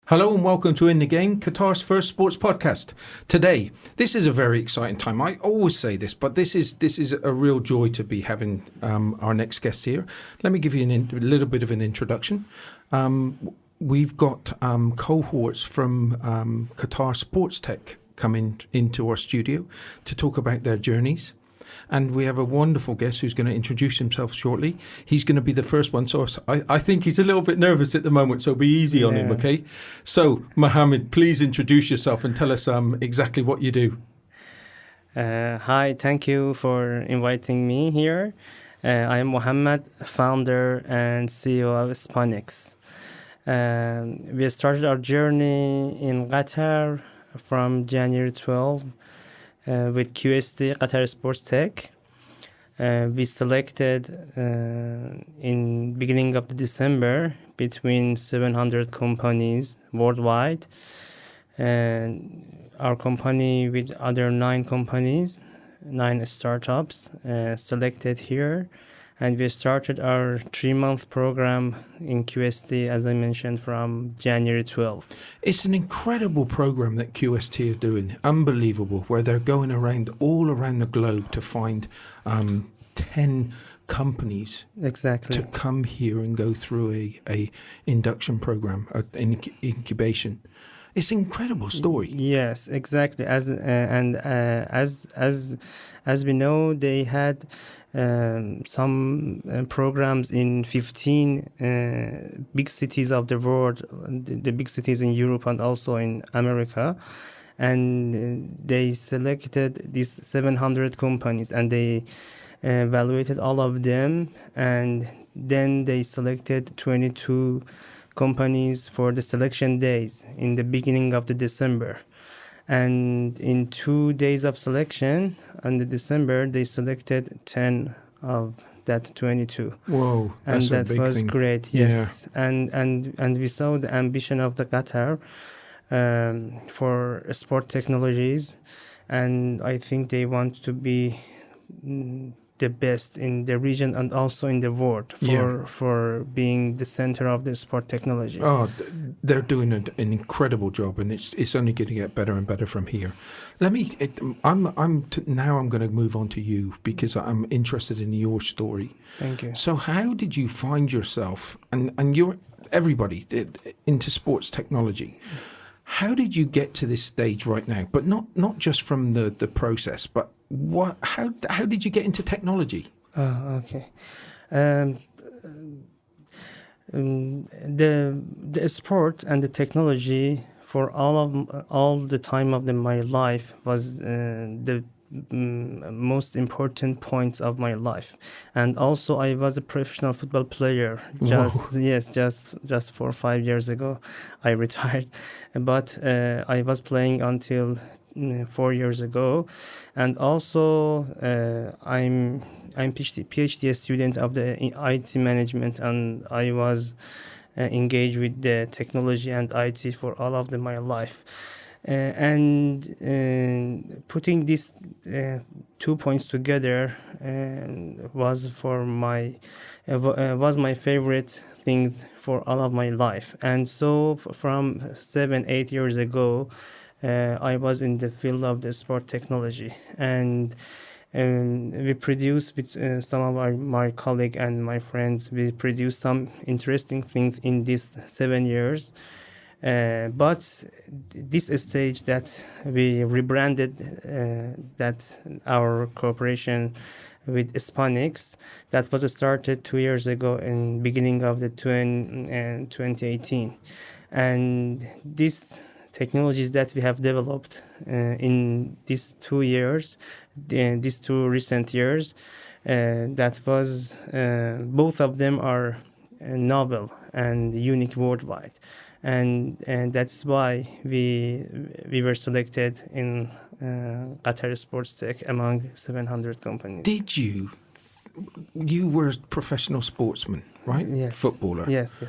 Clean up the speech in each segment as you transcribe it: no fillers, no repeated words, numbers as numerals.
Hello and welcome to In the Game, Qatar's first sports podcast. Today, this is a very exciting time. I always say this, but this is a real joy to be having our next guest here. Let me give you a little bit of an introduction. We've got cohorts from Qatar Sportstech coming into our studio to talk about their journeys. And we have a wonderful guest who's going to introduce himself shortly. He's going to be the first one. So I think he's a little bit nervous at the moment, so be easy on him, okay? So, Mohammed, please introduce yourself and tell us exactly what you do. Hi, thank you for inviting me here. I am Mohammed, founder and CEO of Sponixtech. We started our journey in Qatar from January 12 with QST, Qatar Sportstech. We selected in beginning of the December between 700 companies worldwide. And our company with other 9 companies, 9 startups selected here. And we started our 3-month program in QST, as I mentioned, from January 12. It's an incredible program that QST are doing, unbelievable, where they're going all around the globe to find 10 companies Exactly. to come here and go through a induction program, an incubation. It's an incredible story. Yes, exactly. As we know, they had some programs in 15 big cities of the world, the big cities in Europe and also in America. And they selected these 700 companies and they evaluated all of them. And then they selected 22 companies for the selection days in the beginning of the December. And in 2 days of selection, on the December, they selected 10 of that 22. Whoa, that's and a that big was thing. great. Yes, yeah. and we saw the ambition of the Qatar for sport technologies, and I think they want to be the best in the region and also in the world for being the center of the sport technology. Oh, they're doing an incredible job, and it's only going to get better and better from here. Now I'm going to move on to you because I'm interested in your story. Thank you. So how did you find yourself and you're everybody into sports technology? How did you get to this stage right now? But not just from the process, but how did you get into technology? Okay. The sport and the technology for all the time of my life was the most important points of my life. And also I was a professional football player just 4 or 5 years ago. I retired, but I was playing until 4 years ago. And also I'm PhD student of the IT management, and I was engaged with the technology and IT for all of my life. And putting these 2 points together was my favorite thing for all of my life. And so from 7-8 years ago, I was in the field of the sport technology, and we produced with some of my colleagues and my friends. We produced some interesting things in these 7 years. But this stage that we rebranded, that our cooperation with Sponixtech, that was started 2 years ago in beginning of the 2018. And these technologies that we have developed in these 2 years, these 2 recent years, that was both of them are novel and unique worldwide. And that's why we were selected in Qatar Sportstech among 700 companies. Did you were a professional sportsman, right? Yes. Footballer. Yes.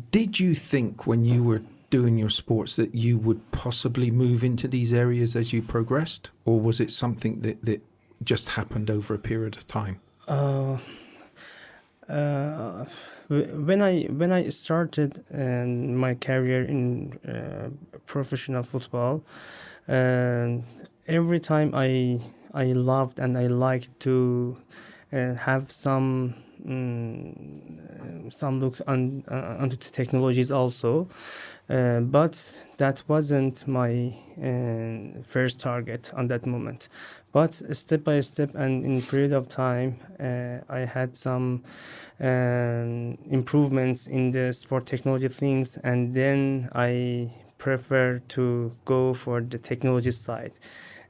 Did you think when you were doing your sports that you would possibly move into these areas as you progressed, or was it something that just happened over a period of time? Uh, when I started my career in professional football, um, every time I loved and I liked to have some look onto the technologies also, but that wasn't my first target on that moment. But step by step and in period of time, I had some improvements in the sport technology things, and then I prefer to go for the technology side,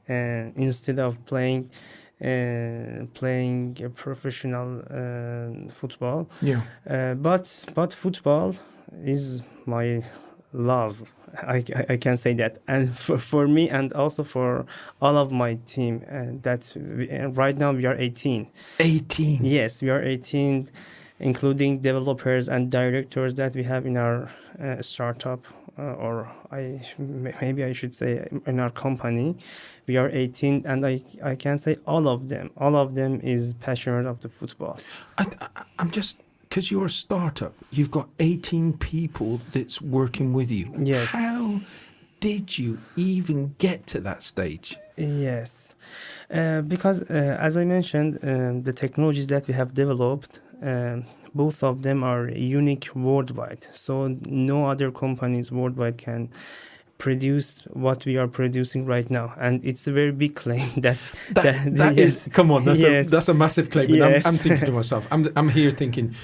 and instead of playing a professional football. Yeah. But football is my love. I can say that, and for me and also for all of my team. Right now we are 18. 18. Yes, we are 18, including developers and directors that we have in our startup, maybe I should say in our company. We are 18, and I can say all of them is passionate of the football. I'm just, because you're a startup, you've got 18 people that's working with you. Yes. How did you even get to that stage? Yes, because as I mentioned, the technologies that we have developed, both of them are unique worldwide. So no other companies worldwide can produce what we are producing right now, and it's a very big claim that That yes, is, come on, yes, that's a massive claim. And yes. I'm thinking to myself, I'm here thinking,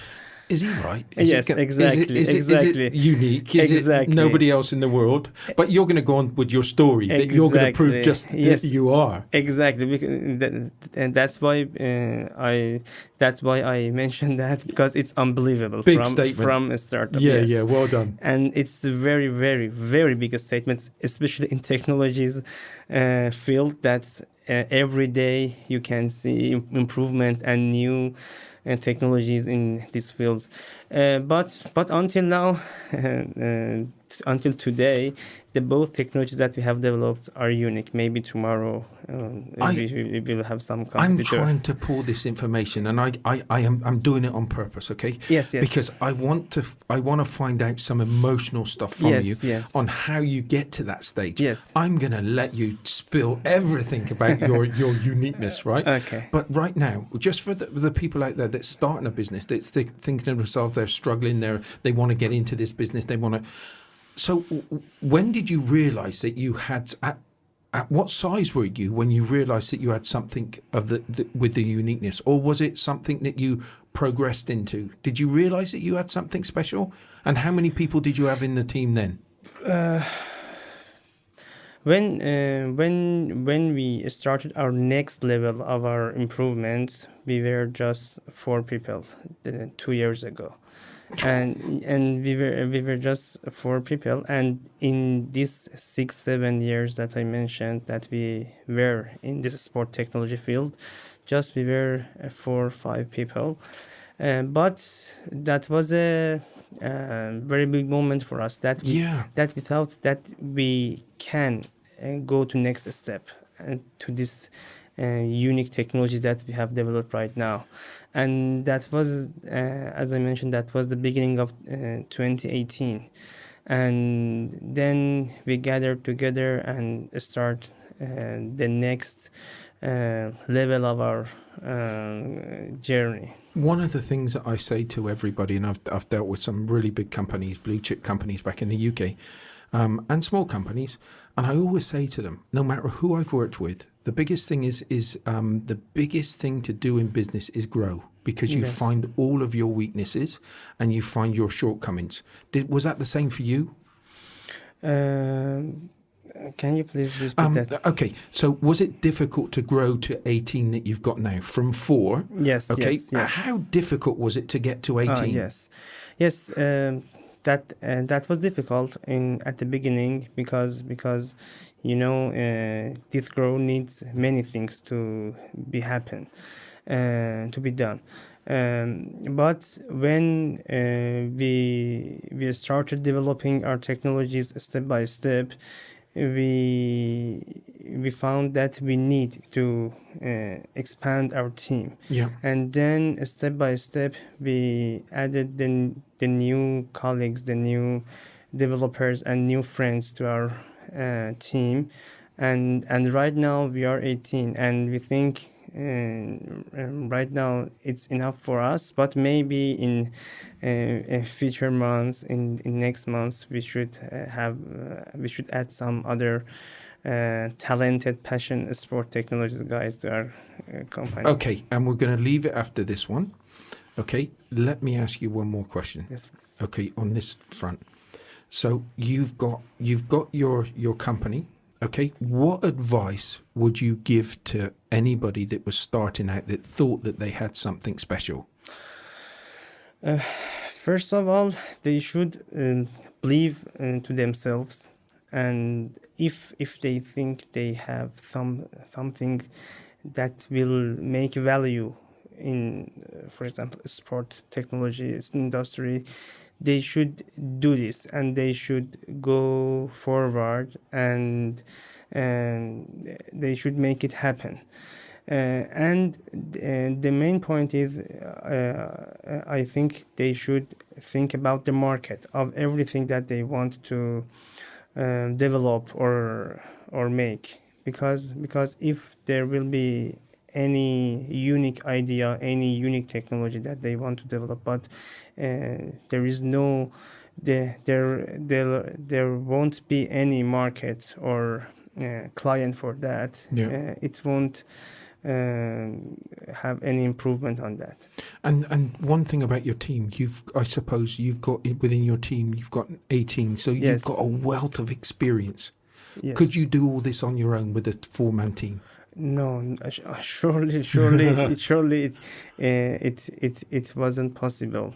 is he right? Is Yes, exactly, Is exactly. it unique? Is Exactly. it nobody else in the world? But you're going to go on with your story that you're going to prove Exactly. just Yes. that you are. Exactly, and that's why I mentioned that, because it's unbelievable Big statement. from a startup. Yeah, Yes. yeah, well done. And it's a very, very, very big statement, especially in technologies field, that every day you can see improvement and new technologies in these fields. But until now, until today, both technologies that we have developed are unique. Maybe tomorrow we will have some I'm competitor. trying to pull this information, and I'm doing it on purpose, okay? Yes, yes. Because I want to find out some emotional stuff from Yes, you yes. on how you get to that stage. Yes. I'm going to let you spill everything about your uniqueness, right? Okay. But right now, just for the people out there that's starting a business, that's thinking to themselves, they're struggling, they want to get into this business, they want to. So when did you realize that you had, at what size were you when you realized that you had something of with the uniqueness, or was it something that you progressed into? Did you realize that you had something special? And how many people did you have in the team then? When we started our next level of our improvements, we were just 4 people 2 years ago. And we were just 4 people, and in these 6-7 years that I mentioned that we were in this sport technology field, just we were 4 or 5 people, but that was a very big moment for us, that we thought that we can go to next step to this unique technology that we have developed right now. And that was, as I mentioned, that was the beginning of 2018. And then we gathered together and start the next level of our journey. One of the things that I say to everybody, and I've dealt with some really big companies, blue chip companies back in the UK, and small companies, and I always say to them, no matter who I've worked with, the biggest thing is the biggest thing to do in business is grow, because you find all of your weaknesses and you find your shortcomings. Was that the same for you? Can you please repeat that? Okay, so was it difficult to grow to 18 that you've got now from 4? Yes. Okay. Yes. How difficult was it to get to 18? Yes. That was difficult at the beginning, because this growth needs many things to be done. But when we started developing our technologies step by step, we found that we need to expand our team. Yeah. And then step by step we added the new colleagues, the new developers and new friends to our team. And right now we are 18, and we think right now it's enough for us, but maybe in future months, in next months, we should add some other talented, passionate sport technologies guys to our company. Okay, and we're going to leave it after this one. Okay, let me ask you one more question. Yes, please. Okay, on this front. So you've got your company. Okay, what advice would you give to anybody that was starting out that thought that they had something special? First of all, they should believe to themselves, and if they think they have something that will make value in, for example, sport technology industry, they should do this, and they should go forward, and they should make it happen. And the main point is, I think they should think about the market of everything that they want to develop or make, because if there will be any unique idea, any unique technology that they want to develop, but there is no, there won't be any market or client for that. Yeah. It won't have any improvement on that. And one thing about your team, I suppose you've got within your team, you've got 18, so you've Yes. got a wealth of experience. Yes. Could you do all this on your own with a 4-man team? No, surely, it wasn't possible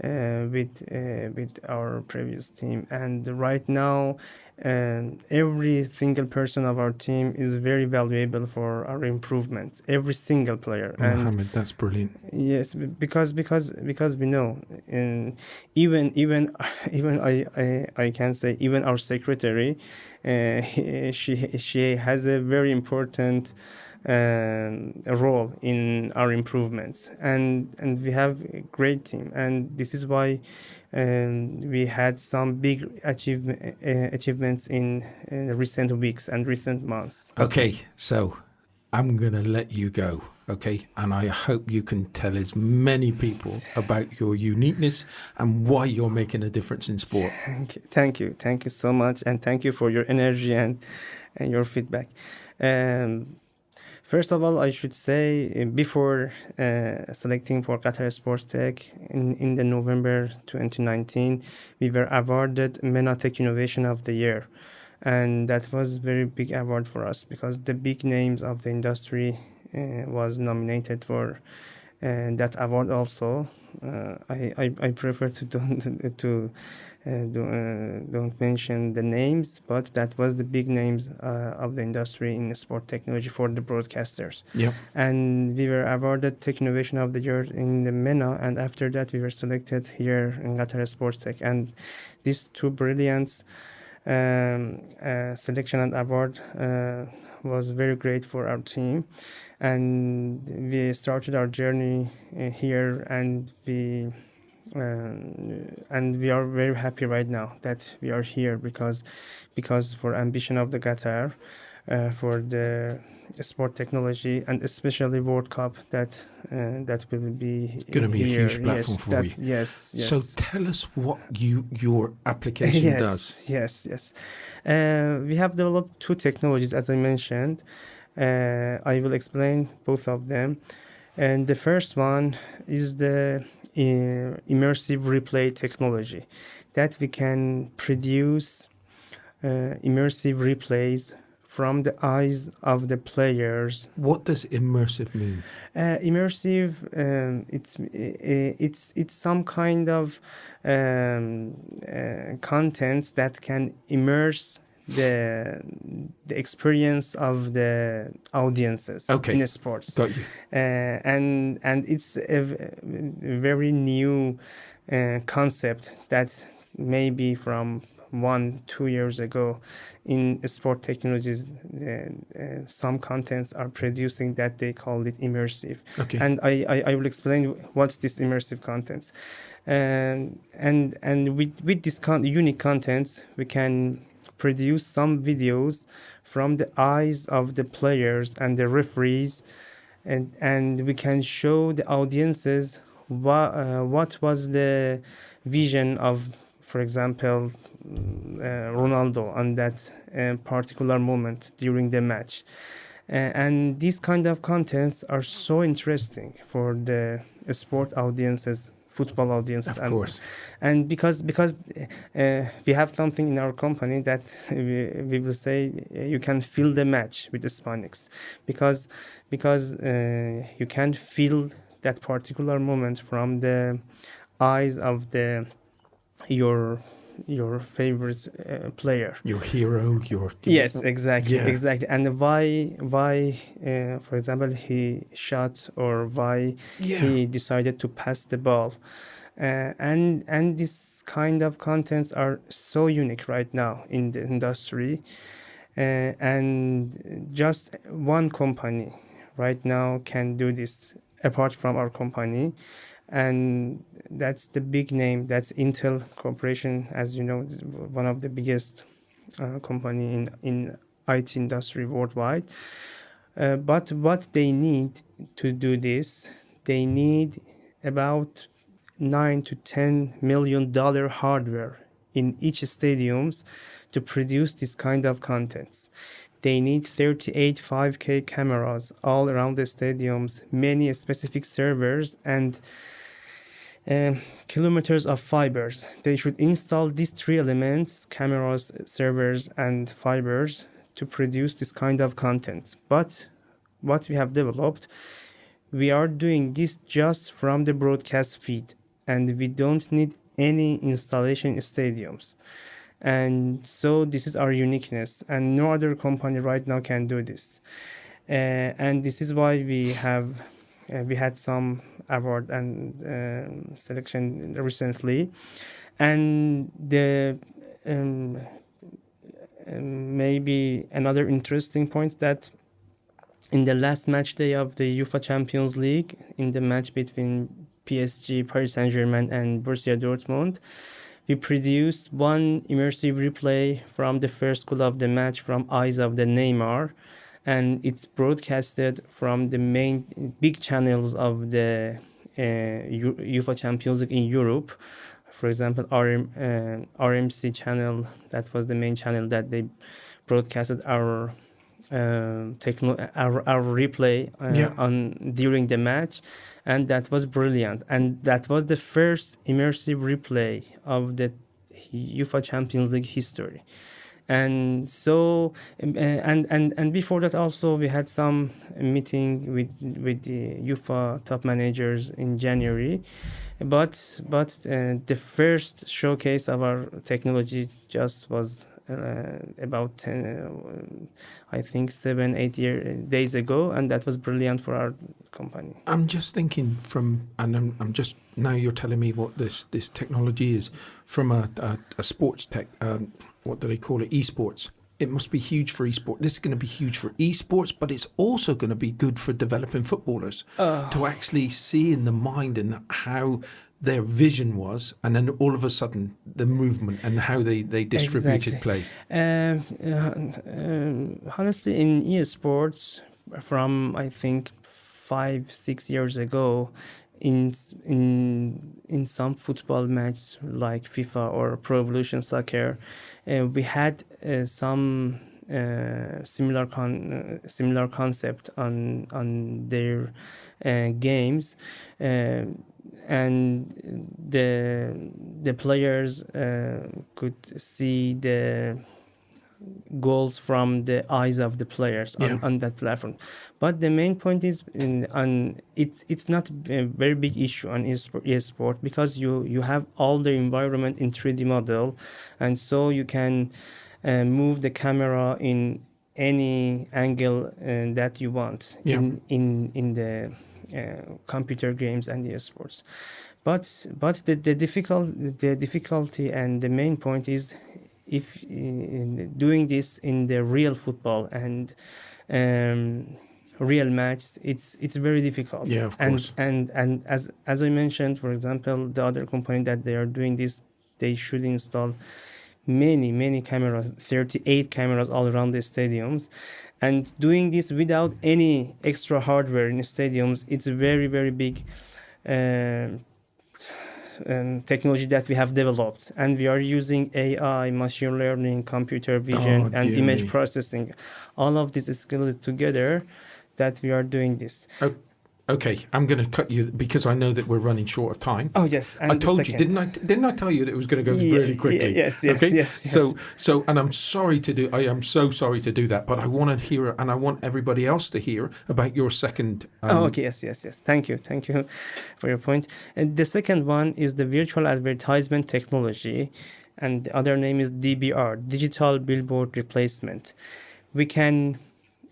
with our previous team. And right now, every single person of our team is very valuable for our improvement. Every single player. And Mohammed, that's brilliant. yes, because we know, and even I can say even our secretary, she has a very important role in our improvements, and we have a great team, and this is why we had some big achievements in recent weeks and recent months. Okay, so I'm going to let you go, okay? And I hope you can tell as many people about your uniqueness and why you're making a difference in sport. Thank you so much, and thank you for your energy and your feedback. First of all, I should say, before selecting for Qatar Sponixtech in the November 2019, we were awarded MENA Tech Innovation of the Year. And that was very big award for us, because the big names of the industry was nominated for that award also. I prefer to don't mention the names, but that was the big names of the industry in sport technology for the broadcasters. Yeah. And we were awarded Tech Innovation of the Year in the MENA, and after that we were selected here in Qatar Sponixtech. And these two brilliant selection and award was very great for our team, and we started our journey here, and we are very happy right now that we are here, because for ambition of the Qatar, for the sport technology, and especially World Cup that will be Going to be here. a huge platform for you. Yes. So tell us what your application does. Yes. We have developed two technologies, as I mentioned. I will explain both of them. And the first one is the Immersive Replay technology, that we can produce immersive replays from the eyes of the players. What does immersive mean? Immersive, it's some kind of content that can immerse the experience of the audiences in sports. Got you. And it's a very new concept that maybe from 1-2 years ago in sport technologies, some contents are producing that they call it immersive. Okay. And I will explain what's this immersive contents. And with this unique contents, we can produce some videos from the eyes of the players and the referees, and we can show the audiences what was the vision of, for example, Ronaldo on that particular moment during the match. And these kind of contents are so interesting for the sport audiences, football audiences. Of course. And because we have something in our company that we will say you can feel the match with the Sponix, because you can feel that particular moment from the eyes of your favorite player, Your hero, your... Yes, exactly. Yeah. Exactly. And why for example, he shot, or why Yeah. he decided to pass the ball. And this kind of contents are so unique right now in the industry. And just one company right now can do this apart from our company. And that's the big name. That's Intel Corporation, as you know, one of the biggest company in IT industry worldwide. But what they need to do this, they need about $9 to $10 million hardware in each stadiums to produce this kind of contents. They need 38 5K cameras all around the stadiums, many specific servers, and kilometers of fibers. They should install these three elements: cameras, servers, and fibers, to produce this kind of content. But what we have developed, we are doing this just from the broadcast feed, and we don't need any installation in stadiums. And so this is our uniqueness, and no other company right now can do this. And this is why we had some award and selection recently. And the maybe another interesting point, that in the last match day of the UEFA Champions League, in the match between PSG, Paris Saint-Germain, and Borussia Dortmund, we produced one immersive replay from the first goal of the match from eyes of the Neymar, and it's broadcasted from the main big channels of the UEFA Champions League in Europe. For example, RMC channel, that was the main channel that they broadcasted our replay on during the match, and that was brilliant. And that was the first immersive replay of the UEFA Champions League history. And so and before that also, we had some meeting with the UEFA top managers in January, but the first showcase of our technology just was about 7-8 days ago, and that was brilliant for our company. I'm just thinking I'm just, now you're telling me what this technology is, from a sports tech, what do they call it, esports. It must be huge for esports. This is going to be huge for esports, but it's also going to be good for developing footballers to actually see in the mind and how their vision was, and then all of a sudden the movement and how they distributed play. Honestly, in esports, from I think 5-6 years ago, in some football matches like FIFA or Pro Evolution Soccer, we had some similar concept on their games. And the players could see the goals from the eyes of the players on that platform. But the main point is, it's not a very big issue on esport, because you have all the environment in 3D model, and so you can move the camera in any angle that you want in the computer games and the esports. But the difficulty and the main point is, if doing this in the real football and real match, it's very difficult. Yeah, of course. And as I mentioned, for example, the other company that they are doing this, they should install many cameras, 38 cameras all around the stadiums, and doing this without any extra hardware in stadiums, it's a very big technology that we have developed, and we are using AI, machine learning, computer vision, and image processing, all of these skills together, that we are doing this. Okay, I'm going to cut you because I know that we're running short of time. Oh yes, and I told you, didn't I tell you that it was going to go really quickly? Yes. Okay? Yes. So, and I am so sorry to do that, but I want to hear, and I want everybody else to hear about your second. Okay, yes. Thank you for your point. And the second one is the virtual advertisement technology, and the other name is DBR, digital billboard replacement. We can,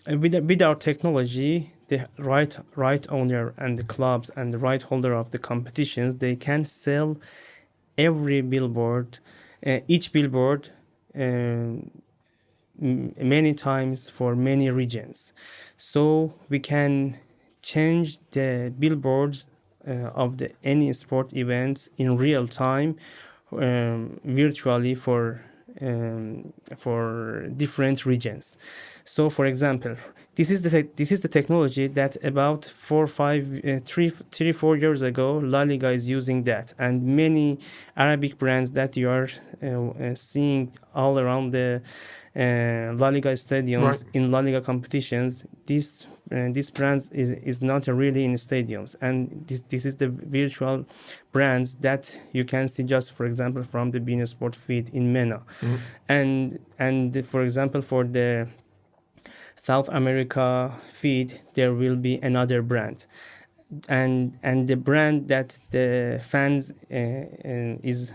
with our technology, the right owner and the clubs and the right holder of the competitions, they can sell every billboard, each billboard, many times for many regions. So we can change the billboards of the any sport events in real time, virtually for different regions. So, for example, this is the technology that about 4 years ago, La Liga is using that, and many Arabic brands that you are seeing all around the La Liga stadiums, right, in La Liga competitions. This brands is not really in stadiums, and this is the virtual brands that you can see, just for example, from the beIN Sport feed in MENA. And for example, for the South America feed, there will be another brand, and the brand that the fans is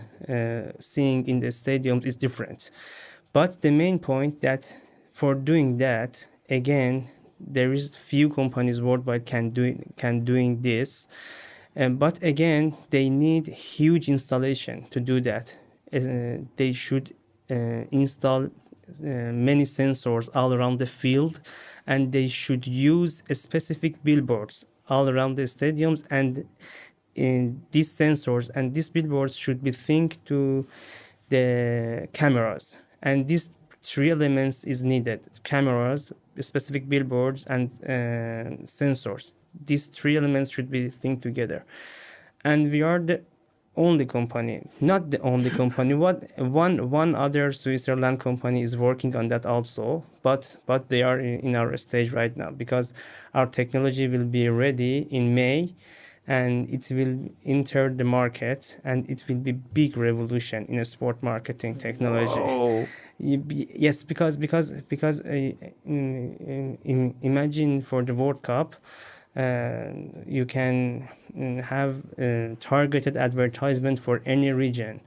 seeing in the stadiums is different. But the main point that for doing that, again, there is few companies worldwide can doing this, but again, they need huge installation to do that. They should install many sensors all around the field, and they should use specific billboards all around the stadiums, and these sensors and these billboards should be synced to the cameras, and these three elements is needed: cameras, specific billboards, and sensors. These three elements should be synced together, and we are the only company, not the only company. One other Switzerland company is working on that also, but they are in our stage right now, because our technology will be ready in May, and it will enter the market, and it will be big revolution in a sport marketing technology. Oh. Yes, because imagine for the World Cup, you can have targeted advertisement for any region,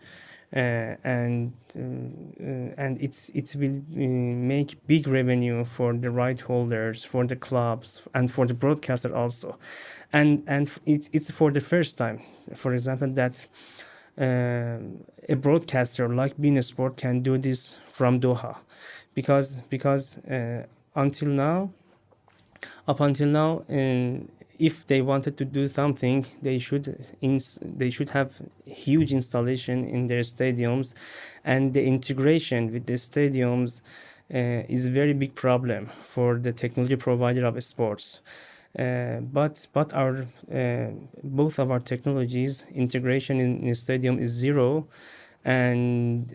and it will make big revenue for the right holders, for the clubs, and for the broadcaster also, and it's for the first time, for example, that a broadcaster like beIN Sport can do this from Doha, because up until now, if they wanted to do something, they should have huge installation in their stadiums, and the integration with the stadiums is a very big problem for the technology provider of sports. But our both of our technologies, integration in a stadium is zero, and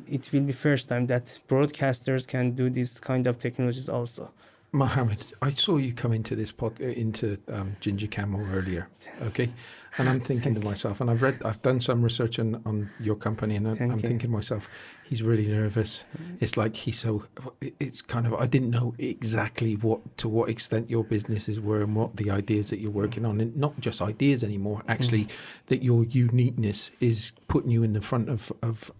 it will be first time that broadcasters can do this kind of technologies also. Mohammed, I saw you come into this into Ginger Camel earlier, okay? And I'm thinking to myself, and I've done some research on your company, and I'm thinking to myself, he's really nervous. It's like it's kind of, I didn't know exactly to what extent your businesses were and what the ideas that you're working on, and not just ideas anymore, actually, that your uniqueness is putting you in the front of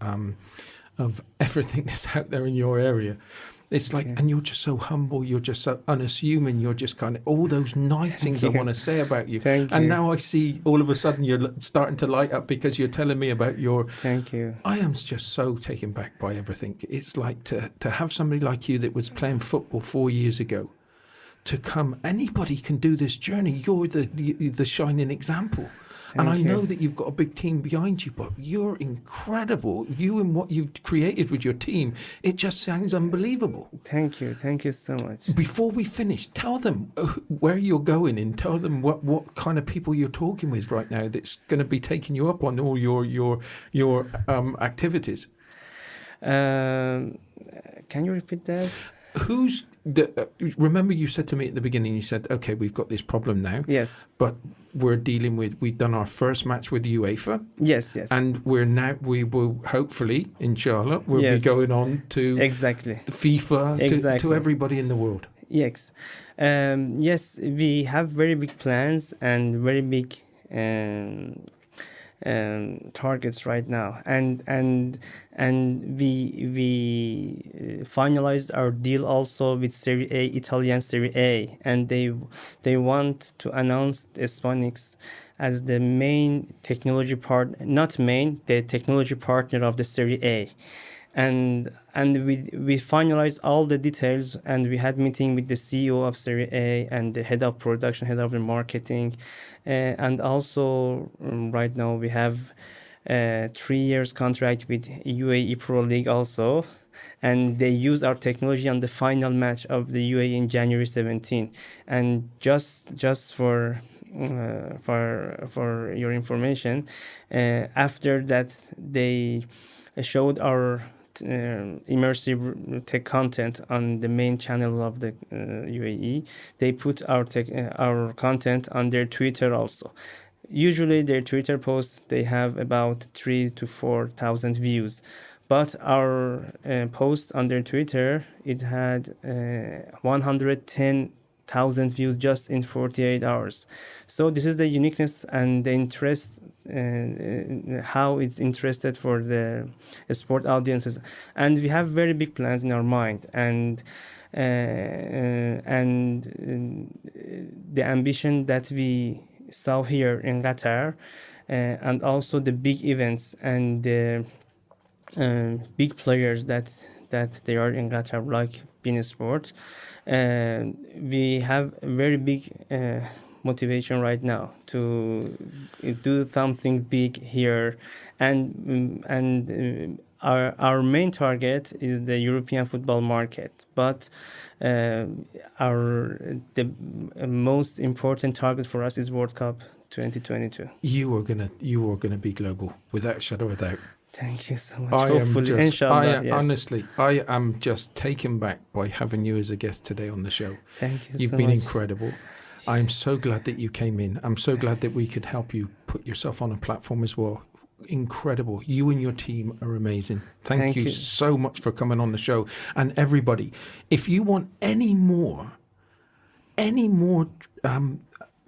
everything that's out there in your area. It's like, you. and you're just so humble. You're just so unassuming. You're just kind of all those nice things I you. want to say about you. Thank And you. now I see all of a sudden you're starting to light up because you're telling me about your. Thank you. I am just so taken back by everything. It's like to have somebody like you that was playing football 4 years ago, to come. Anybody can do this journey. You're the shining example. And I Thank know you. that you've got a big team behind you, but you're incredible. You and what you've created with your team, it just sounds unbelievable. Thank you. Thank you so much. Before we finish, tell them where you're going and tell them what kind of people you're talking with right now that's going to be taking you up on all your activities. Can you repeat that? Who's remember you said to me at the beginning, you said, okay, we've got this problem now, Yes. but we've done our first match with UEFA, Yes. Yes. and we will hopefully, inshallah, we'll Yes. be going on to Exactly. FIFA, to Exactly. everybody in the world. Yes. Yes, we have very big plans and very big targets right now, and we finalized our deal also with Serie A, Italian Serie A, and they want to announce Sponixtech as the main technology the technology partner of the Serie A. And we finalized all the details, and we had meeting with the CEO of Serie A and the head of production, head of the marketing, and also right now we have 3 years contract with UAE Pro League also, and they use our technology on the final match of the UAE in January 17. And just for your information, after that they showed our immersive tech content on the main channel of the UAE. They put our content on their Twitter also. Usually their Twitter posts, they have about 3,000 to 4,000 views, but our post on their Twitter, it had 110,000 views just in 48 hours. So this is the uniqueness and the interest, how it's interested for the sport audiences. And we have very big plans in our mind, and the ambition that we saw here in Qatar, and also the big events and the big players that they are in Qatar, like beIN Sports. We have a very big motivation right now to do something big here, and our main target is the European football market, but the most important target for us is World Cup 2022. You are gonna be global, without a shadow of a doubt. Thank you so much. Honestly, I am just taken back by having you as a guest today on the show. Thank you You've so been much. incredible. I'm so glad that you came in. I'm so glad that we could help you put yourself on a platform as well. Incredible. You and your team are amazing. Thank you so much for coming on the show. And everybody, if you want any more,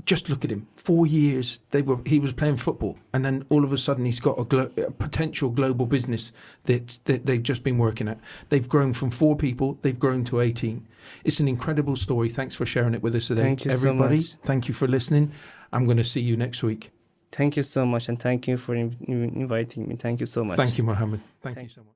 just look at him. 4 years he was playing football, and then all of a sudden he's got a potential global business that they've just been working at. They've grown from 4 people, they've grown to 18. It's an incredible story. Thanks for sharing it with us today. Thank you everybody. so much. Thank you for listening. I'm going to see you next week. Thank you so much, and thank you for inviting me. Thank you so much. Thank you, Mohammed. Thank you so much.